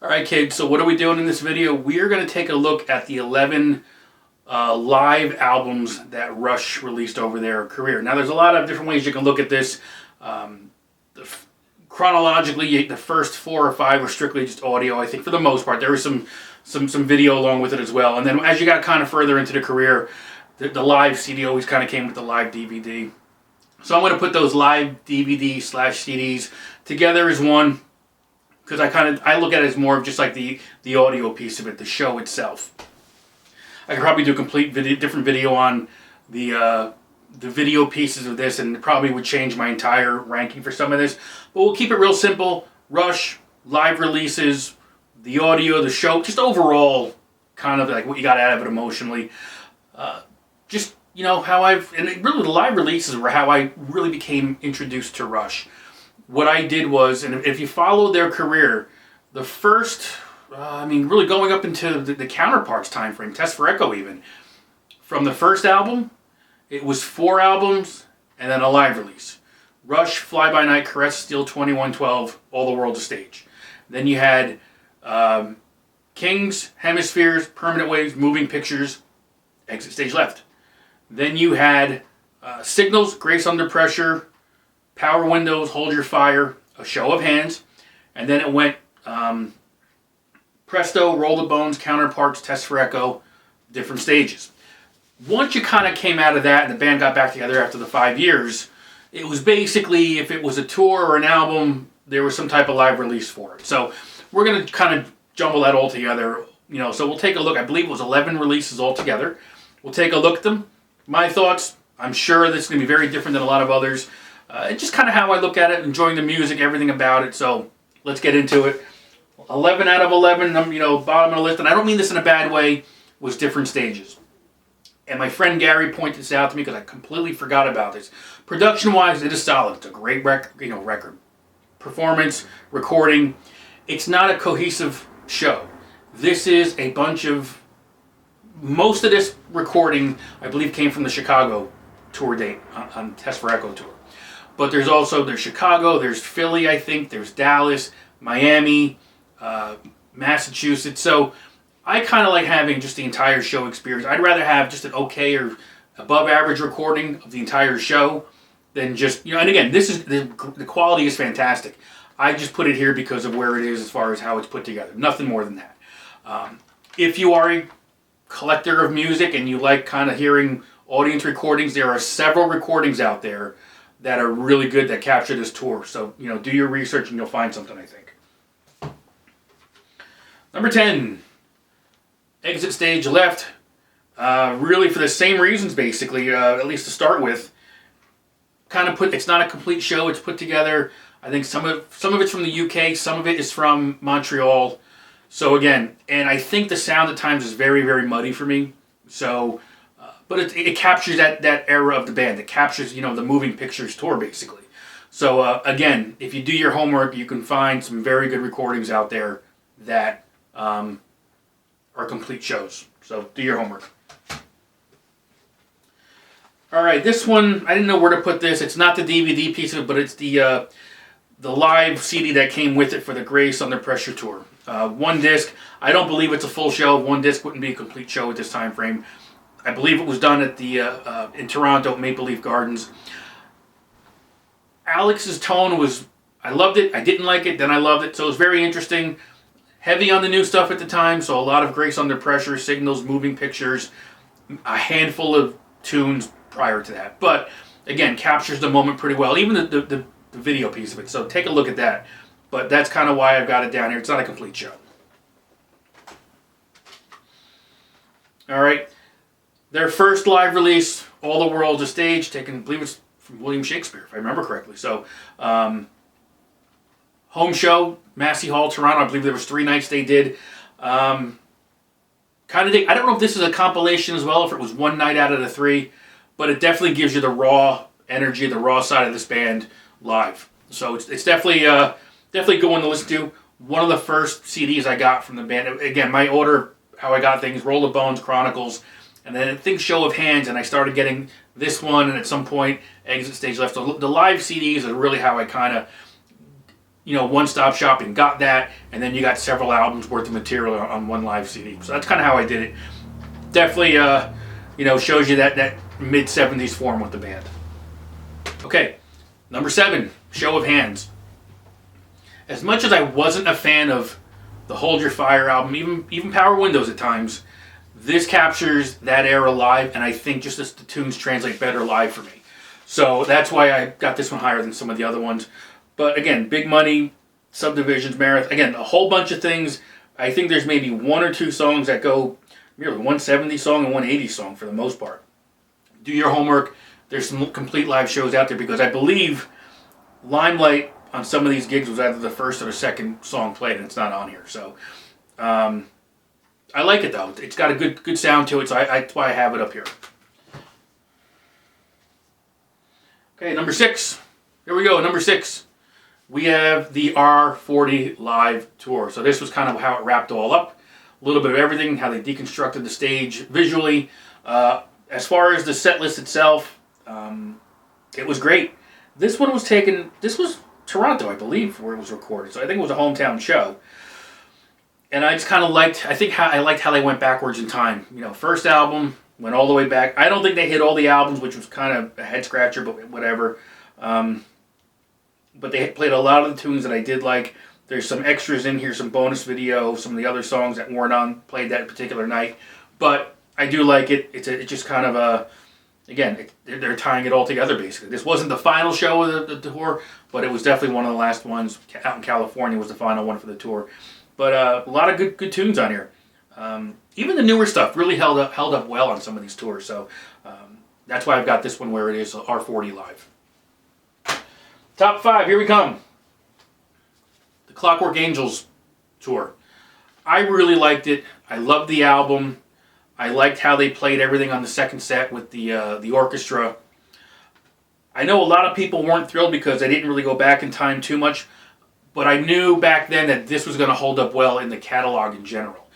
Alright kids, so what are we doing in this video? We are going to take a look at the 11 live albums that Rush released over their career. Now there's a lot of different ways you can look at this. Chronologically, the first 4 or 5 were strictly just audio, I think, for the most part. There was some video along with it as well. And then as you got kind of further into the career, the live CD always kind of came with the live DVD. So I'm going to put those live DVD/CDs together as one, because I look at it as more of just like the audio piece of it, the show itself. I could probably do a complete different video on the video pieces of this, and it probably would change my entire ranking for some of this. But we'll keep it real simple. Rush, live releases, the audio, the show, just overall kind of like what you got out of it emotionally. Just, you know, and really the live releases were how I really became introduced to Rush. What I did was, and if you follow their career, the first, really going up into the Counterparts time frame, Test for Echo even, from the first album, it was 4 albums and then a live release. Rush, Fly By Night, Caress, Steel, 2112, All the World's a Stage. Then you had Kings, Hemispheres, Permanent Waves, Moving Pictures, Exit Stage Left. Then you had Signals, Grace Under Pressure, Power Windows, Hold Your Fire, A Show of Hands, and then it went Presto, Roll the Bones, Counterparts, Test for Echo, different stages. Once you kind of came out of that and the band got back together after the 5 years, it was basically, if it was a tour or an album, there was some type of live release for it. So we're going to kind of jumble that all together. So we'll take a look. I believe it was 11 releases altogether. We'll take a look at them. My thoughts, I'm sure this is going to be very different than a lot of others. It's just kind of how I look at it, enjoying the music, everything about it. So let's get into it. 11 out of 11, bottom of the list, and I don't mean this in a bad way, was different stages. And my friend Gary pointed this out to me because I completely forgot about this. Production-wise, it is solid. It's a great record. Performance, recording. It's not a cohesive show. This is a bunch of... Most of this recording, I believe, came from the Chicago tour date on Test for Echo tour. But there's Chicago, there's Philly, I think, there's Dallas, Miami, Massachusetts. So I kind of like having just the entire show experience. I'd rather have just an okay or above average recording of the entire show than just, and again, this is the quality is fantastic. I just put it here because of where it is as far as how it's put together. Nothing more than that. If you are a collector of music and you like kind of hearing audience recordings, there are several recordings out there that are really good that capture this tour. So, do your research and you'll find something, I think. Number 10, Exit Stage Left. Really for the same reasons, basically, at least to start with. It's not a complete show, it's put together. I think some of it's from the UK, some of it is from Montreal. So again, and I think the sound at times is very, very muddy for me. So, but it captures that era of the band. It captures, the Moving Pictures tour, basically. So again, if you do your homework, you can find some very good recordings out there that are complete shows. So do your homework. All right, this one, I didn't know where to put this. It's not the DVD piece of it, but it's the live CD that came with it for the Grace Under Pressure tour. 1 disc. I don't believe it's a full show. 1 disc wouldn't be a complete show at this time frame. I believe it was done at the in Toronto, Maple Leaf Gardens. Alex's tone was, I loved it, I didn't like it, then I loved it. So it was very interesting. Heavy on the new stuff at the time, so a lot of Grace Under Pressure, Signals, Moving Pictures, a handful of tunes prior to that. But again, captures the moment pretty well, even the video piece of it. So take a look at that. But that's kind of why I've got it down here. It's not a complete show. All right. Their first live release, All the World's a Stage, taken, I believe it's from William Shakespeare, if I remember correctly. So, home show, Massey Hall, Toronto. I believe there was 3 nights they did. I don't know if this is a compilation as well, if it was 1 night out of the 3, but it definitely gives you the raw energy, the raw side of this band live. So it's definitely definitely good one to listen to. One of the first CDs I got from the band. Again, my order, how I got things, Roll the Bones, Chronicles, and then I think Show of Hands, and I started getting this one, and at some point, Exit Stage Left. So the live CDs are really how I kind of one-stop shopping. Got that, and then you got several albums worth of material on one live CD. So that's kind of how I did it. Definitely, shows you that mid-70s form with the band. Okay, number 7, Show of Hands. As much as I wasn't a fan of the Hold Your Fire album, even Power Windows at times, this captures that era live, and I think just the tunes translate better live for me. So that's why I got this one higher than some of the other ones. But again, Big Money, Subdivisions, Marathon, again, a whole bunch of things. I think there's maybe 1 or 2 songs that go merely 170 song and 180 song for the most part. Do your homework. There's some complete live shows out there because I believe Limelight on some of these gigs was either the first or the second song played, and it's not on here. So I like it though. It's got a good sound to it, so that's why I have it up here. Okay, number 6. Here we go, number 6. We have the R40 live tour. So this was kind of how it wrapped all up. A little bit of everything, how they deconstructed the stage visually. As far as the set list itself, it was great. This one was this was Toronto, I believe, where it was recorded. So I think it was a hometown show. And I just kind of liked how they went backwards in time. First album, went all the way back. I don't think they hit all the albums, which was kind of a head scratcher, but whatever. But they played a lot of the tunes that I did like. There's some extras in here, some bonus video, some of the other songs that weren't played that particular night. But I do like it. It's just kind of a, again, they're tying it all together basically. This wasn't the final show of the tour, but it was definitely one of the last ones. Out in California was the final one for the tour. But a lot of good tunes on here. Even the newer stuff really held up well on some of these tours. So that's why I've got this one where it is, R40 Live. Top 5, here we come. The Clockwork Angels tour. I really liked it. I loved the album. I liked how they played everything on the second set with the orchestra. I know a lot of people weren't thrilled because they didn't really go back in time too much, but I knew back then that this was going to hold up well in the catalog in general.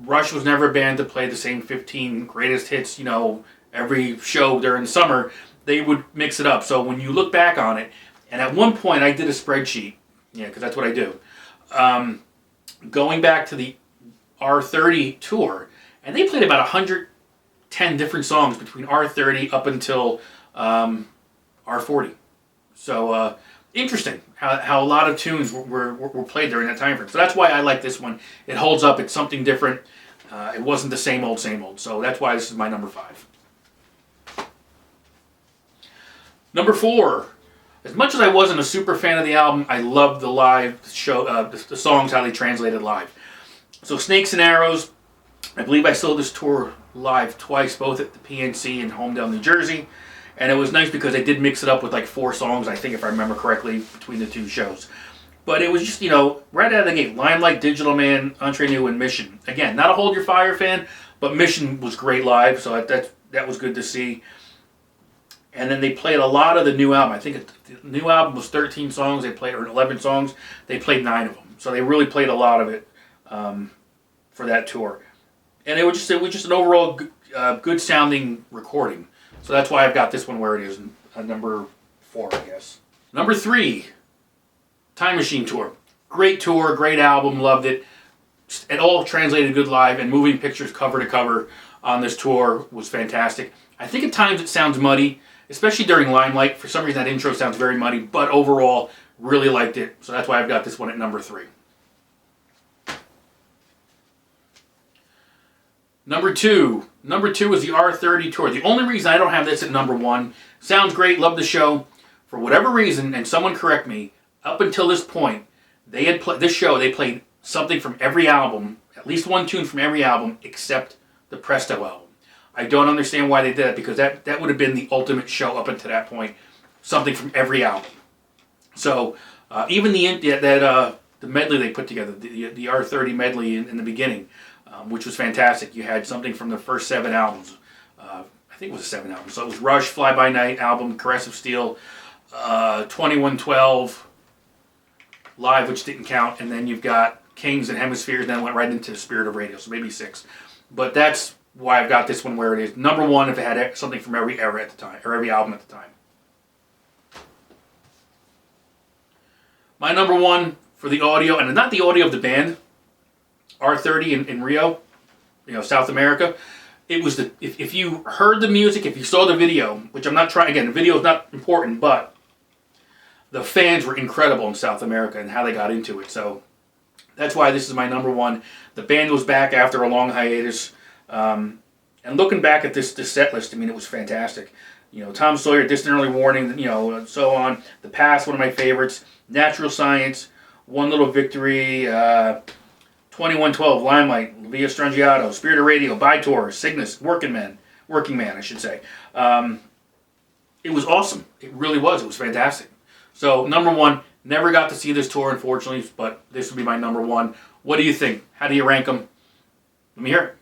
Rush was never a band to play the same 15 greatest hits, every show during the summer. They would mix it up. So when you look back on it, and at one point I did a spreadsheet, because that's what I do, going back to the R30 tour, and they played about 110 different songs between R30 up until R40. So interesting how a lot of tunes were played during that time frame. So that's why I like this one. It holds up. It's something different. It wasn't the same old. So that's why this is my number 5. Number 4. As much as I wasn't a super fan of the album, I loved the live show, the songs, how they translated live. So Snakes and Arrows, I believe I saw this tour live twice, both at the PNC in Homedale, New Jersey. And it was nice because they did mix it up with like 4 songs, I think, if I remember correctly, between the 2 shows. But it was just, right out of the gate, Limelight, Digital Man, Entre Nous, and Mission. Again, not a Hold Your Fire fan, but Mission was great live, so that was good to see. And then they played a lot of the new album. I think the new album was 13 songs. They played, or 11 songs. They played 9 of them. So they really played a lot of it for that tour. And it was just an overall good sounding recording. So that's why I've got this one where it is, number 4, I guess. Number 3, Time Machine Tour. Great tour, great album, loved it. It all translated good live, and moving pictures cover to cover on this tour was fantastic. I think at times it sounds muddy, especially during Limelight. For some reason that intro sounds very muddy, but overall, really liked it. So that's why I've got this one at number 3. Number 2. Number 2 is the R30 tour. The only reason I don't have this at number 1, sounds great, love the show. For whatever reason, and someone correct me, up until this point, they played something from every album, at least one tune from every album, except the Presto album. I don't understand why they did that, because that would have been the ultimate show up until that point. Something from every album. So even the medley they put together, the R30 medley in the beginning, which was fantastic. You had something from the first 7 albums. I think it was 7 albums. So it was Rush, Fly By Night album, Caress of Steel, 2112 Live, which didn't count, and then you've got Kings and Hemispheres, then went right into Spirit of Radio, so maybe 6. But that's why I've got this one where it is. Number 1 if it had something from every era at the time, or every album at the time. My number one for the audio, and not the audio of the band, R30 in Rio, South America. It was if you heard the music, if you saw the video, which I'm not trying, again, the video is not important, but the fans were incredible in South America and how they got into it. So that's why this is my number one. The band was back after a long hiatus. And looking back at this set list, I mean, it was fantastic. Tom Sawyer, Distant Early Warning, so on. The Past, one of my favorites. Natural Science, One Little Victory, 2112, Limelight, Via Strangiato, Spirit of Radio, By-Tor, Cygnus, Working Man, I should say. It was awesome. It really was. It was fantastic. So, number one, never got to see this tour, unfortunately, but this would be my number one. What do you think? How do you rank them? Let me hear it.